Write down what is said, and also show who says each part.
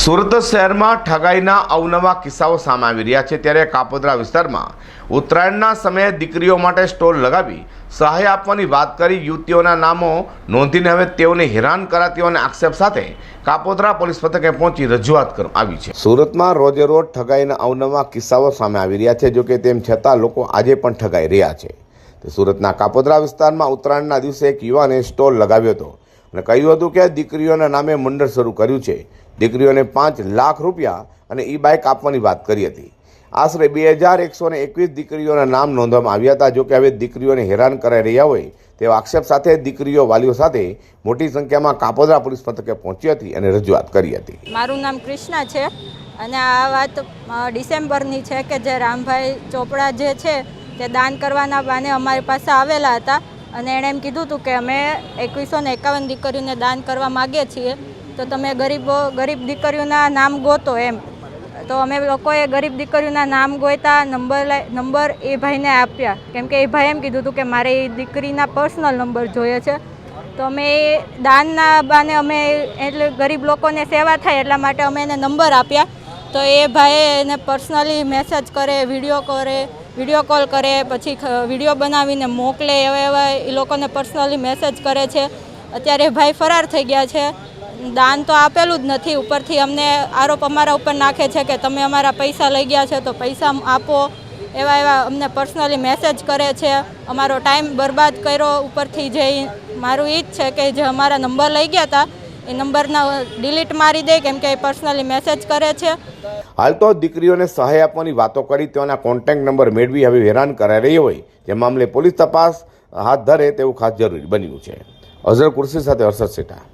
Speaker 1: સુરત શહેરમાં ઠગાઈના અવનવા કિસ્સાઓ સામે આવી રહ્યા છે। ત્યારે કાપોદ્રા વિસ્તારમાં ઉત્તરાયણના સમયે દીકરીઓ માટે સ્ટોલ લગાવી સહાય આપવાની વાત કરી યુવતીઓના નામો નોંધીને હવે તેઓને હેરાન કરાતી હોવાના આક્ષેપ સાથે કાપોદ્રા પોલીસ મથકે પહોંચી રજૂઆત કરવામાં આવી છે। સુરતમાં રોજે રોજ ઠગાઈના અવનવા કિસ્સાઓ સામે આવી રહ્યા છે। જોકે તેમ છતાં લોકો આજે પણ ઠગાઈ રહ્યા છે। તો સુરતના કાપોદ્રા વિસ્તારમાં ઉત્તરાયણના દિવસે એક યુવાને સ્ટોલ લગાવ્યો હતો અને કહ્યું હતું કે દીકરીઓના નામે મંડળ શરૂ કર્યું છે। દીકરીઓને 5 લાખ રૂપિયા અને ઈ બાઇક આપવાની વાત કરી હતી। આશરે 2121 દીકરીઓના નામ નોંધવામાં આવ્યા હતા। જોકે હવે દીકરીઓને હેરાન કરાઈ રહ્યા હોય તેવા આક્ષેપ સાથે દીકરીઓ વાલીઓ સાથે મોટી સંખ્યામાં કાપોદ્રા પોલીસ મથકે પહોંચી હતી અને રજૂઆત કરી હતી।
Speaker 2: મારું નામ કૃષ્ણા છે અને આ વાત ડિસેમ્બરની છે કે જે રામભાઈ ચોપડા જે છે તે દાન કરવાના બાને અમારી પાસે આવેલા હતા અને એણે એમ કીધું હતું કે અમે 2151 દીકરીઓને દાન કરવા માગીએ છીએ, તો તમે ગરીબ દીકરીઓના નામ ગોતો એમ। તો અમે લોકોએ ગરીબ દીકરીઓના નામ ગોતા, નંબર એ ભાઈને આપ્યા, કેમ કે એ ભાઈ એમ કીધું હતું કે મારે એ દીકરીના પર્સનલ નંબર જોઈએ છે। તો અમે એ દાનના બાને અમે એટલે ગરીબ લોકોને સેવા થાય એટલા માટે અમે એને નંબર આપ્યા। તો એ ભાઈએ એને પર્સનલી મેસેજ કરે, વિડીયો કોલ કરે, પછી વિડીયો બનાવીને મોકલે, એવા એ લોકોને પર્સનલી મેસેજ કરે છે। અત્યારે એ ભાઈ ફરાર થઈ ગયા છે। દાન તો આપેલું જ નથી, ઉપરથી અમને આરોપ અમારા ઉપર નાખે છે કે તમે અમારા પૈસા લઈ ગયા છે તો પૈસા આપો, એવા અમને પર્સનલી મેસેજ કરે છે। અમારો ટાઈમ બરબાદ કર્યો ઉપરથી। જે મારું એ જ છે કે જે અમારા નંબર લઈ ગયા હતા એ નંબરના ડિલીટ મારી દે, કેમ કે એ પર્સનલી મેસેજ કરે છે।
Speaker 1: હાલ તો દીકરીઓને સહાય આપવાની વાતો કરી તેઓના કોન્ટેક્ટ નંબર મેળવી હવે હેરાન કરાઈ રહી હોય તે મામલે પોલીસ તપાસ હાથ ધરે તેવું ખાસ જરૂરી બન્યું છે। અઝર કુર્સી સાથે હર્ષદ સેઠા।